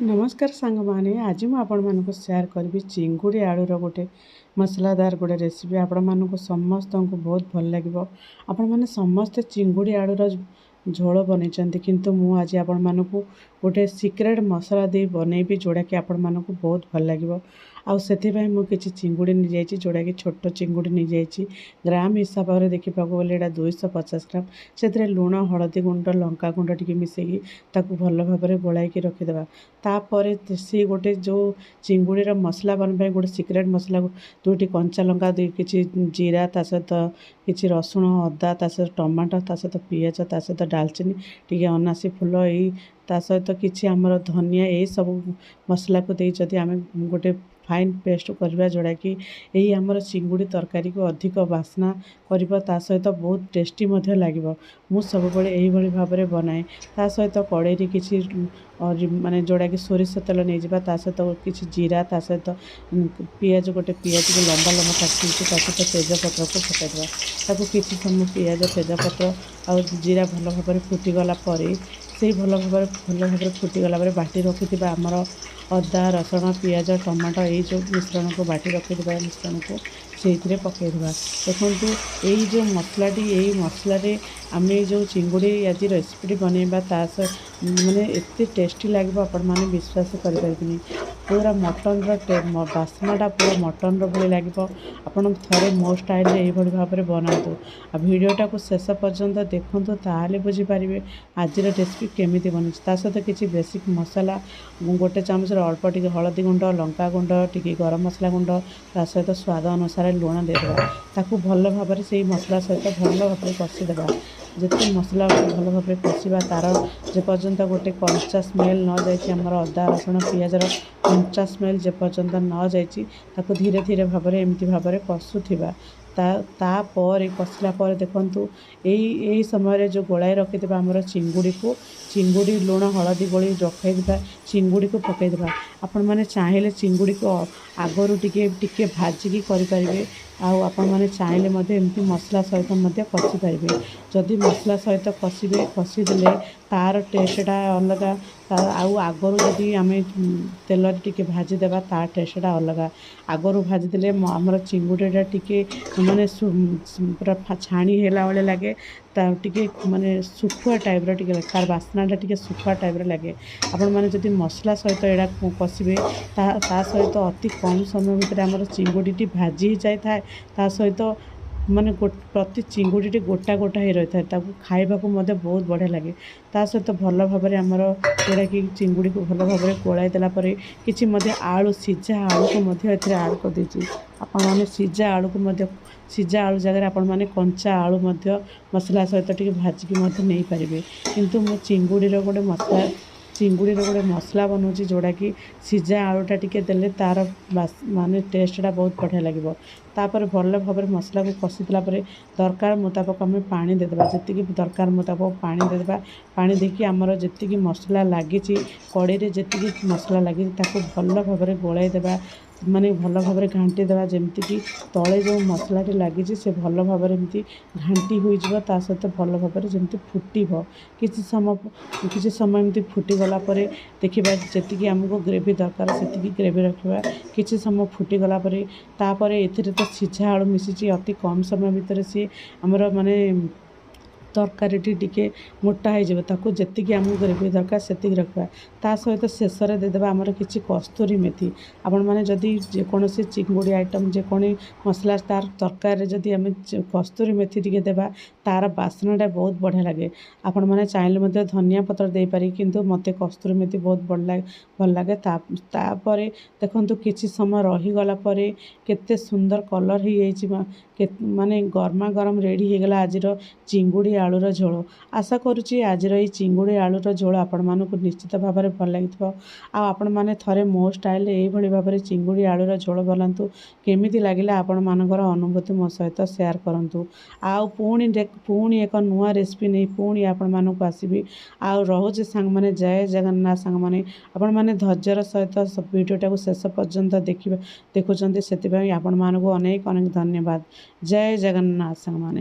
नमस्कार सांग माने आज मु आपण मानको शेयर करबी चिंगुड़ी आलूर गोटे मसलादार गोटे रेसिपी आपण मानको समस्त को बहुत भल लगे। आपण माने समस्ते चिंगुड़ी आलूर झोल बनई किंतु मु आज आपण मानको गोटे सिक्रेट मसला दे बनैबी जोड़ा कि आपण मानको बहुत भल लगे। आउ मु किछि चिंगुड़ी नि जाइछि जोड़ा कि छोट चिंगुड़ी नि जाइछि ग्राम हिसाब से देखा गले एटा 250 ग्राम से लुण हलदी गुंड लंका गुंड टी मिसेकी ताकू भल भाव में गोलाई रखिदेवा। तापर सी गोटे जो चिंगुड़ीर मसला बनवाई गोटे सिक्रेट मसला दुईटी कंचा लंका कि जीरा ता सहित कि रसुण अदा ता सहित टमाटो ता सहित पियाज ता सहित डालचीनी टी अनासी फूल यही ता सहित कि आमर धनिया यही सब मसला को दे जदि आम गोटे फाइन पेस्ट करवा जोड़ा कि यही आमर चिंगुड़ी तरकारी को अधिक बास्ना कर सहित बहुत टेस्टी लगे। मु सब यही भाव में बनाए ता सहित कड़े किसी माने जोड़ा कि सोरिष तेल नहीं जावा ता सहित किसी जीरा ता सहित पियाज गोटे पियाज को लंबा लंबा काटी सहित तेजपत्र को पकईदेवा ताकू किसी समय पियाज तेजपत्र आ जीरा भल भाव में फुटीगला से भल भाव फुटीगला बाटी रखि आमर अदा रसुण पियाज टमाटो यही जो मिश्रण को बाटी रखिदा मिश्रण को से पकईदेवा। देखो यही जो मसलाटी यही मसला आम जो चिंगुड़ी आज रेसिपी बनैबा माने एत टेस्टी लगे आपण मैंने विश्वास करें पूरा मटन बास्नाटा पूरा मटन भाई लगे। आपड़ थे मो स्टाइल ये भाव में बनातु आ भिडटा को शेष पर्यंत देखूँ ताले बुझीपारे आज रेसिपी केमी बनी सहित किसी बेसिक मसला गोटे चामच अल्प टी हलदी गुंड लंका गुंड टी गरम मसला गुंड ता सहित स्वाद अनुसार लुण देदेवा ताकू भल भाव में से मसला सहित भल भाव में कषिदेवा। जिते मसला भल भाव में कषा तार जेपर्यंत गोटे कंचा स्मेल न जामर अदा रसुण पियाजर कंचा स्मेल जेपर्यंत न जाकू धीरे धीरे भाव में एमती भाव में कषुवा तापर कषिला देखु यही समय जो गोलाई रखिदा आमर चिंगुड़ी लुण हलदी गोली रखा चिंगुड़ी को पकईदेवा। आपण मैंने चाहिए चिंगुड़ी को आगरू टिके भाजिकी करें आपण मैंने चाहिए एमती मसला सहित कषि पारे जदि मसला सहित कषिदे तार टेस्टा अलग आगरू जदि आम तेल टिके भाजीदेवा तार टेस्टा अलग आगरू भाजीदे आमर चिंगुड़ीटा टिके माने पूरा छाणी है भाई लगे टे माने सुखुआ टाइप टे तार बास्नाटा टे सुखुआ टाइप लगे। आपण मैंने जदि मसला सहित यहाँ कषिबे ता सहित अति कम समय भितर आमर चिंगुड़ी भाजी जाए ता सहित माने प्रति चिंगुड़ी गोटा गोटा ही रही है खाइबा को बहुत बढ़िया लगे। ता सहित भल भाव में आमर जोड़ा कि चिंगुड़ी को भल भाव में गोलाई देला कि आलू सीझा आलू को आड़ कर देछि आपण माने सीझा आलू को सीझा आलू जगह आपण माने कंचा आलू मसला सहित टी भाजिकी नहीं पारे किंतु मो चिंगुड़ीर गोटे मसला बनाऊँगी जोड़ा कि सीझा आलूटा टिके देले तार माने टेस्टा बहुत बढ़िया लगे। तापर भल भाव में मसला को कषिदेला दरकार मुताबक आम पानी देदेबा जी दरकार मुताबक पानी देदेबा पानी देखिए आमर जी मसला लगी कड़े जी मसला लगी भल भाव में गोलाई देबा माने भल भाव में घाटी देवा जमती कि तले जो मसलाटी लगी से भल भाव में एमती घाटी हो सहित भल भाव में जमती फुटब किसी समय एमती फुटीगला देखा जी आमको ग्रेवी दरकार से ग्रेवी रखा किसी समय फुटीगला तापर ए तो सीझा आलू मिसी अति कम समय भितर सी आमर माने तरकारी टी मोटा हो जी आमको ग्रेवी दरकार से रखा ता सहित शेष में देदेबा आमर किसी कस्तूरी मेथी आपण मैंने जदि जेकोसी चिंगुड़ी आइटम जेकोनी मसला तार तरकारी जदि आम कस्तूरी मेथी टी देबा तार बास्नाटा बहुत बढ़िया लगे। आपण मैंने चाहिए धनिया पत्र दे पारी किंतु मते कस्तूरी मेथी बहुत भल लगे। तापर देखो किसी समय रहीगला केते सुंदर कलर हो माने गर्मा गरम रेडी हो गला आज चिंगुड़ी आलूर झोल। आशा करुच्ची आज ये चिंगुड़ी आलूर झोल आपण मानक निश्चित भाव में भल लगी आपण मैंने थे मो स्टाइल ये भाव में चिंगुड़ी आलूर झोल बनातु केमी लगे आपण मानकर अनुभूति मो सहित शेयर करूँ। आउ पुणी एक नुआ रेसिपी नहीं पुणी आपण मानक आसबि आउ रोचे सांग मैंने जय जगन्नाथ सांग मैंने आपण मैंने धैर्यर सहित भिडियोटा को शेष पर्यंत देखुं से आपण मानक अनेक अनेक धन्यवाद। जय जगन्नाथ सांग मैंने।